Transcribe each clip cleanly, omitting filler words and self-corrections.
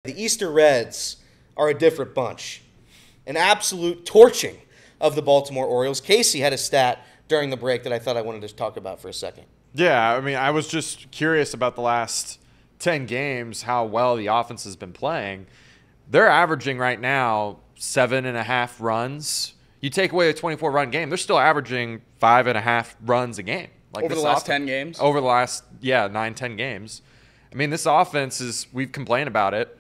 The Easter Reds are a different bunch. An absolute torching of the Baltimore Orioles. Casey had a stat during the break that I thought I wanted to talk about for a second. Yeah, I mean, I was just curious about the last 10 games, how well the offense has been playing. They're averaging right now 7.5 runs. You take away a 24-run game, they're still averaging 5.5 runs a game. Like over the last 10 games? Over the last, 9, 10 games. I mean, this offense is, we've complained about it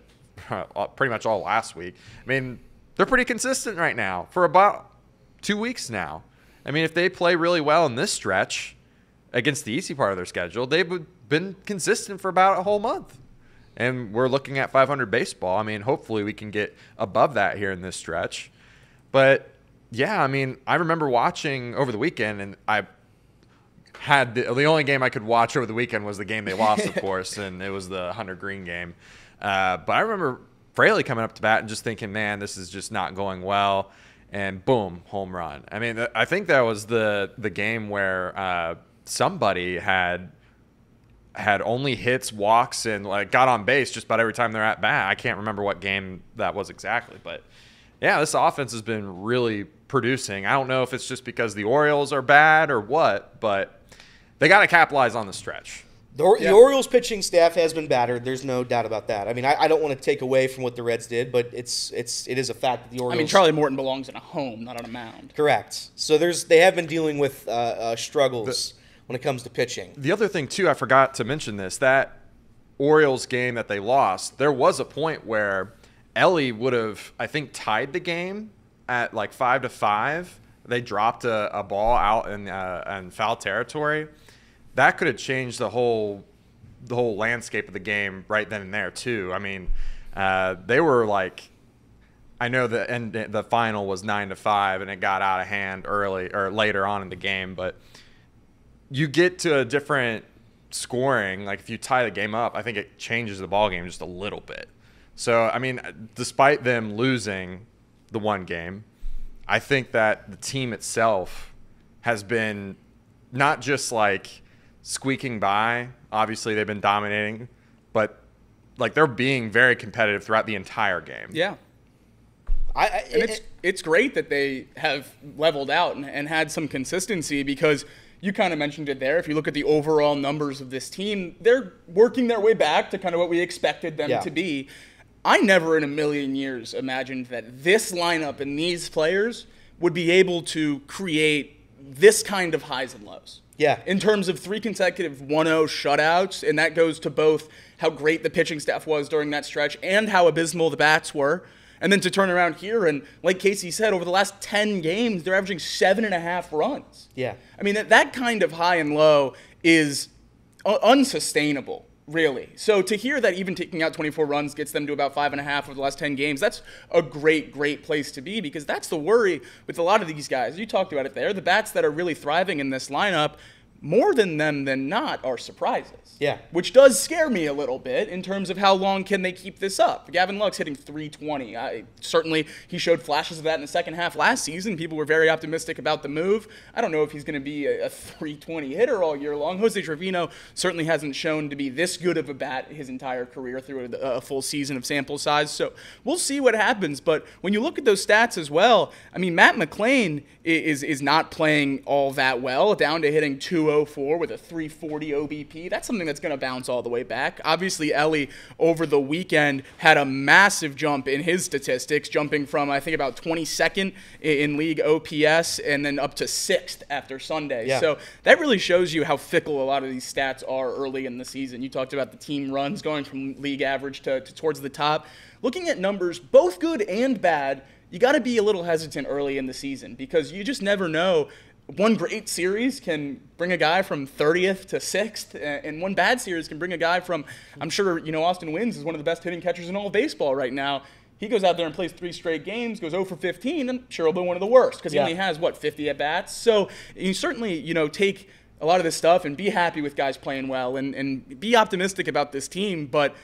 pretty much all last week. I mean, they're pretty consistent right now for about 2 weeks now. I mean, if they play really well in this stretch against the easy part of their schedule, they've been consistent for about a whole month. And we're looking at 500 baseball. I mean, hopefully we can get above that here in this stretch. But, yeah, I mean, I remember watching over the weekend, and I had the only game I could watch over the weekend was the game they lost, of course, and it was the Hunter Greene game. But I remember Fraley coming up to bat and just thinking, man, this is just not going well. And boom, home run. I mean, I think that was the game where somebody had only hits, walks, and like got on base just about every time they're at bat. I can't remember what game that was exactly, but yeah, this offense has been really producing. I don't know if it's just because the Orioles are bad or what, but they got to capitalize on the stretch. The Orioles pitching staff has been battered. There's no doubt about that. I mean, I don't want to take away from what the Reds did, but it is a fact that the Orioles. I mean, Charlie Morton belongs in a home, not on a mound. Correct. So they have been dealing with struggles when it comes to pitching. The other thing too, I forgot to mention this, that Orioles game that they lost, there was a point where Elly would have, I think, tied the game at like 5-5. They dropped a ball out in foul territory. That could have changed the whole landscape of the game right then and there too. I mean, they were like, I know the final was 9-5 and it got out of hand early or later on in the game, but you get to a different scoring. Like if you tie the game up, I think it changes the ball game just a little bit. So I mean, despite them losing the one game, I think that the team itself has been not just like squeaking by. Obviously, they've been dominating, but like they're being very competitive throughout the entire game. Yeah. It's great that they have leveled out and had some consistency, because you kind of mentioned it there. If you look at the overall numbers of this team, they're working their way back to kind of what we expected them to be. I never in a million years imagined that this lineup and these players would be able to create this kind of highs and lows. Yeah. In terms of 3 consecutive 1-0 shutouts, and that goes to both how great the pitching staff was during that stretch and how abysmal the bats were. And then to turn around here, and like Casey said, over the last 10 games, they're averaging 7.5 runs. Yeah. I mean, that kind of high and low is unsustainable, really. So to hear that even taking out 24 runs gets them to about 5.5 over the last 10 games, that's a great, great place to be, because that's the worry with a lot of these guys. You talked about it there. The bats that are really thriving in this lineup, more than them than not, are surprises. Yeah. Which does scare me a little bit in terms of how long can they keep this up. Gavin Lux hitting .320. Certainly, he showed flashes of that in the second half last season. People were very optimistic about the move. I don't know if he's going to be a .320 hitter all year long. Jose Trevino certainly hasn't shown to be this good of a bat his entire career through a full season of sample size. So we'll see what happens. But when you look at those stats as well, I mean, Matt McLain is not playing all that well, down to hitting .204 with a .340 OBP. That's something that's going to bounce all the way back. Obviously, Elly over the weekend had a massive jump in his statistics, jumping from, I think, about 22nd in league OPS and then up to 6th after Sunday. Yeah. So that really shows you how fickle a lot of these stats are early in the season. You talked about the team runs going from league average to towards the top. Looking at numbers, both good and bad, you got to be a little hesitant early in the season, because you just never know. One great series can bring a guy from 30th to 6th, and one bad series can bring a guy from, I'm sure, Austin Wynns is one of the best hitting catchers in all of baseball right now. He goes out there and plays 3 straight games, goes 0 for 15, I'm sure he'll be one of the worst, because he only has, 50 at-bats. So you certainly, take a lot of this stuff and be happy with guys playing well and be optimistic about this team, but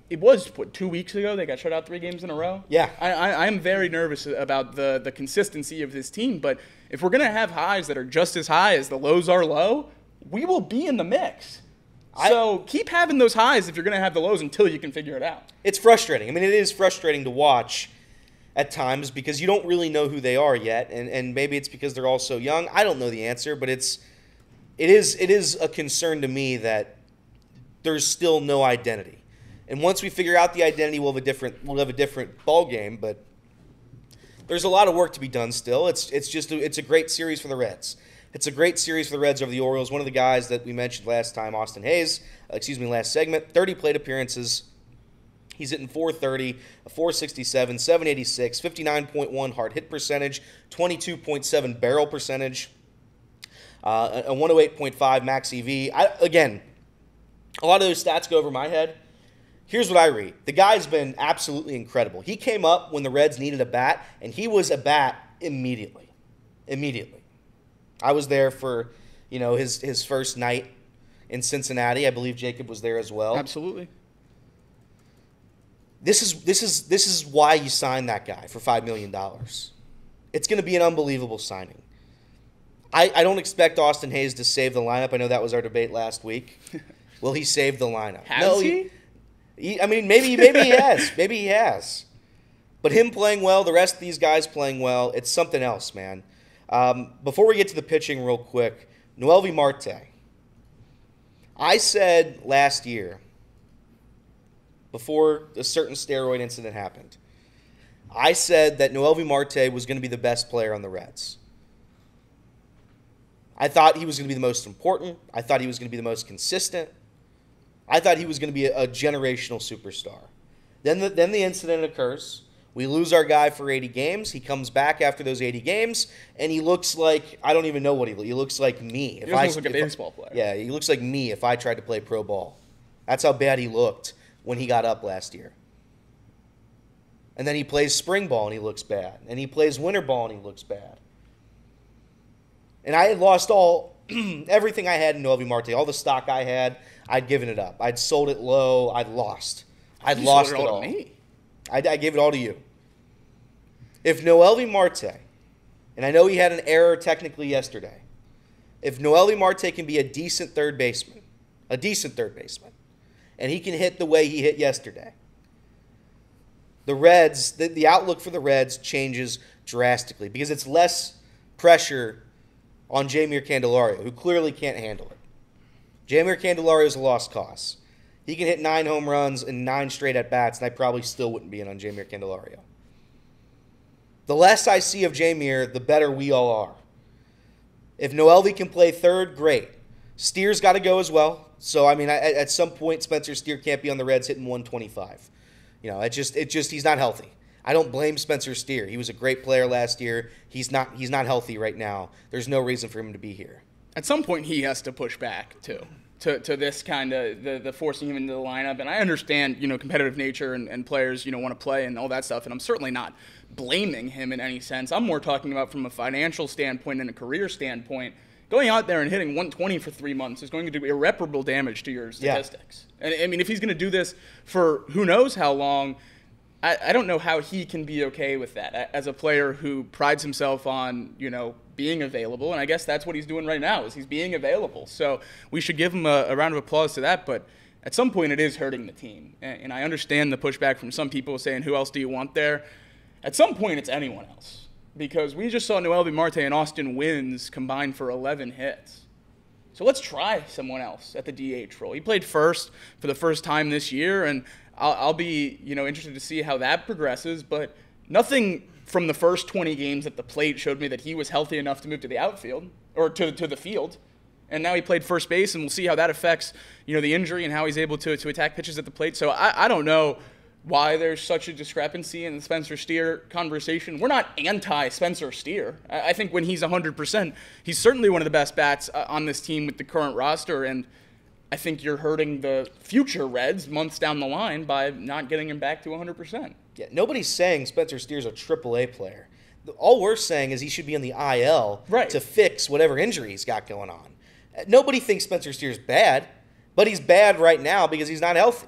it was, 2 weeks ago they got shut out 3 games in a row? Yeah. I'm very nervous about the consistency of this team, but if we're going to have highs that are just as high as the lows are low, we will be in the mix. So keep having those highs if you're going to have the lows until you can figure it out. It's frustrating. I mean, it is frustrating to watch at times because you don't really know who they are yet, and maybe it's because they're all so young. I don't know the answer, but it is a concern to me that there's still no identity. And once we figure out the identity, we'll have a different ball game. But there's a lot of work to be done still. It's a great series for the Reds. It's a great series for the Reds over the Orioles. One of the guys that we mentioned last time, Austin Hayes, last segment, 30 plate appearances. He's hitting .430, a .467, 786, 59.1 hard hit percentage, 22.7 barrel percentage, a 108.5 max EV. Again, a lot of those stats go over my head. Here's what I read. The guy's been absolutely incredible. He came up when the Reds needed a bat, and he was a bat immediately. Immediately. I was there for, his first night in Cincinnati. I believe Jacob was there as well. Absolutely. This is why you signed that guy for $5 million. It's going to be an unbelievable signing. I don't expect Austin Hayes to save the lineup. I know that was our debate last week. Will he save the lineup? Has he? I mean, maybe he has. Maybe he has. But him playing well, the rest of these guys playing well, it's something else, man. Before we get to the pitching real quick, Noelvi Marte. I said last year, before a certain steroid incident happened, I said that Noelvi Marte was going to be the best player on the Reds. I thought he was going to be the most important. I thought he was going to be the most consistent. I thought he was going to be a generational superstar. Then the incident occurs. We lose our guy for 80 games. He comes back after those 80 games, and he looks like, I don't even know what he looks like. He looks like me. He looks like a baseball player. Yeah, he looks like me if I tried to play pro ball. That's how bad he looked when he got up last year. And then he plays spring ball, and he looks bad. And he plays winter ball, and he looks bad. And I had lost everything I had in Noelvi Marte. All the stock I had, I'd given it up. I'd sold it low. I'd lost. I'd lost it all. To me. I gave it all to you. If Noelvi Marte, and I know he had an error technically yesterday, if Noelvi Marte can be a decent third baseman, and he can hit the way he hit yesterday, the Reds, the outlook for the Reds changes drastically because it's less pressure on Jeimer Candelario, who clearly can't handle it. Jeimer Candelario is a lost cause. He can hit 9 home runs and 9 straight at-bats, and I probably still wouldn't be in on Jeimer Candelario. The less I see of Jeimer, the better we all are. If Noelvi can play third, great. Steer's got to go as well. So, I mean, at some point, Spencer Steer can't be on the Reds hitting 125. He's not healthy. I don't blame Spencer Steer. He was a great player last year. He's not healthy right now. There's no reason for him to be here. At some point, he has to push back, too, to this kind of the forcing him into the lineup. And I understand, competitive nature and players, want to play and all that stuff. And I'm certainly not blaming him in any sense. I'm more talking about from a financial standpoint and a career standpoint. Going out there and hitting 120 for 3 months is going to do irreparable damage to your statistics. Yeah. And, I mean, if he's going to do this for who knows how long, I don't know how he can be okay with that as a player who prides himself on, being available. And I guess that's what he's doing right now is he's being available. So we should give him a round of applause to that. But at some point it is hurting the team. And I understand the pushback from some people saying, who else do you want there? At some point it's anyone else. Because we just saw Noelvi Marte and Austin Wynns combine for 11 hits. So let's try someone else at the DH role. He played first for the first time this year, and I'll be interested to see how that progresses. But nothing from the first 20 games at the plate showed me that he was healthy enough to move to the outfield or to the field. And now he played first base, and we'll see how that affects the injury and how he's able to attack pitches at the plate. So I don't know why there's such a discrepancy in the Spencer Steer conversation. We're not anti-Spencer Steer. I think when he's 100%, he's certainly one of the best bats on this team with the current roster, and I think you're hurting the future Reds months down the line by not getting him back to 100%. Yeah, nobody's saying Spencer Steer's a AAA player. All we're saying is he should be on the IL to fix whatever injury he's got going on. Nobody thinks Spencer Steer's bad, but he's bad right now because he's not healthy.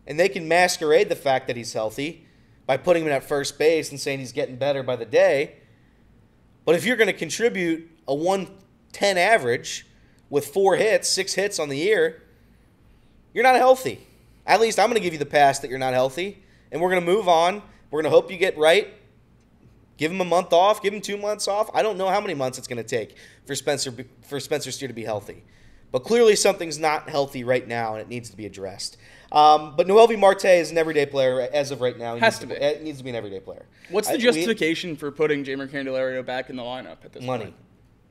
And they can masquerade the fact that he's healthy by putting him at first base and saying he's getting better by the day. But if you're going to contribute a 110 average with 4 hits, 6 hits on the year, You're not healthy. At least I'm going to give you the pass that you're not healthy, and we're going to move on. We're going to hope you get right. Give him a month off. Give him 2 months off. I don't know how many months it's going to take for Spencer Steer to be healthy. But clearly something's not healthy right now, and it needs to be addressed. But Noelvi Marte is an everyday player as of right now. It needs to be an everyday player. What's the justification for putting Jeimer Candelario back in the lineup at this money. point?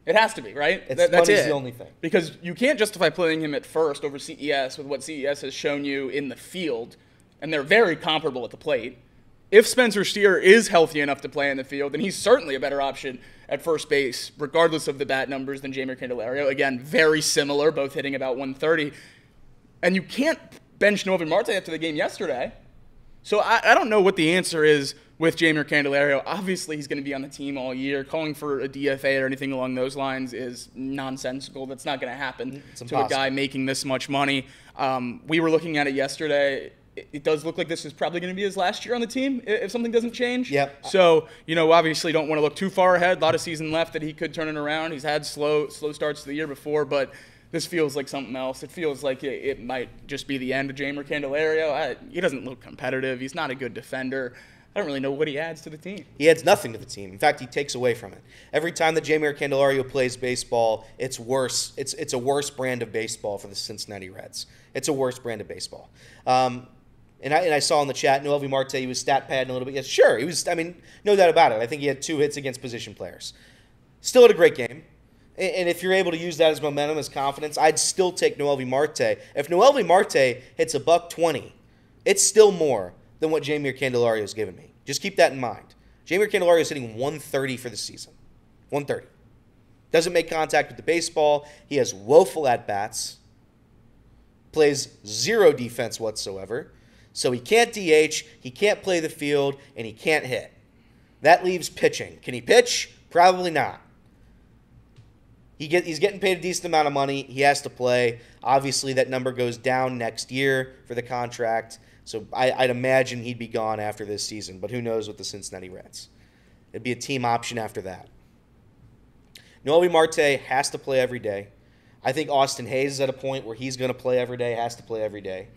It has to be, right? That's money's the only thing. Because you can't justify playing him at first over CES with what CES has shown you in the field, and they're very comparable at the plate. If Spencer Steer is healthy enough to play in the field, then he's certainly a better option at first base, regardless of the bat numbers, than Jeimer Candelario. Again, very similar, both hitting about 130. And you can't bench Noelvi Marte after the game yesterday. So I don't know what the answer is with Jeimer Candelario. Obviously, he's going to be on the team all year. Calling for a DFA or anything along those lines is nonsensical. That's not going to happen to a guy making this much money. We were looking at it yesterday. It does look like this is probably going to be his last year on the team if something doesn't change. Yep. So, obviously don't want to look too far ahead. A lot of season left that he could turn it around. He's had slow starts to the year before, but this feels like something else. It feels like it might just be the end of Jeimer Candelario. He doesn't look competitive. He's not a good defender. I don't really know what he adds to the team. He adds nothing to the team. In fact, he takes away from it. Every time that Jeimer Candelario plays baseball, it's worse. It's a worse brand of baseball for the Cincinnati Reds. It's a worse brand of baseball. And I saw in the chat, Noelvi Marte, he was stat padding a little bit. Yes, sure, he was. I mean, no doubt about it. I think he had 2 hits against position players. Still had a great game. And if you're able to use that as momentum, as confidence, I'd still take Noelvi Marte. If Noelvi Marte hits $120, it's still more than what Jeimer Candelario has given me. Just keep that in mind. Jeimer Candelario is hitting 130 for the season. 130. Doesn't make contact with the baseball. He has woeful at-bats. Plays 0 defense whatsoever. So he can't DH, he can't play the field, and he can't hit. That leaves pitching. Can he pitch? Probably not. He's getting paid a decent amount of money. He has to play. Obviously, that number goes down next year for the contract. So I'd imagine he'd be gone after this season. But who knows with the Cincinnati Reds. It'd be a team option after that. Noelvi Marte has to play every day. I think Austin Hayes is at a point where he's going to play every day, has to play every day.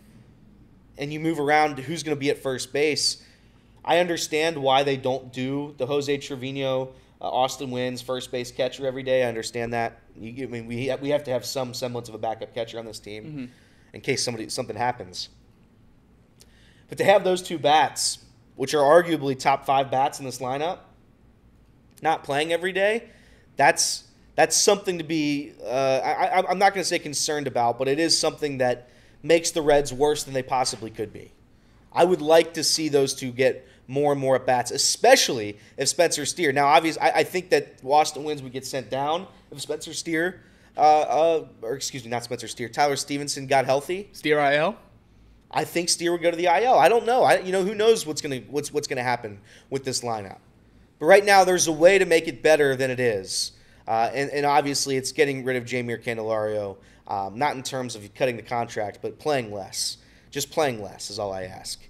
And you move around to who's going to be at first base. I understand why they don't do the Jose Trevino, Austin Wynns first base catcher every day. I understand that. We have to have some semblance of a backup catcher on this team in case something happens. But to have those 2 bats, which are arguably top 5 bats in this lineup, not playing every day, that's something to be. I'm not going to say concerned about, but it is something that makes the Reds worse than they possibly could be. I would like to see those 2 get more and more at-bats, especially if Spencer Steer. Now, obviously, I think that Austin Wynns would get sent down if Spencer Steer, not Spencer Steer, Tyler Stevenson got healthy. Steer IL? I think Steer would go to the IL. I don't know. Who knows what's gonna happen with this lineup. But right now, there's a way to make it better than it is. And obviously, it's getting rid of Jeimer Candelario. Not in terms of cutting the contract, but playing less. Just playing less is all I ask.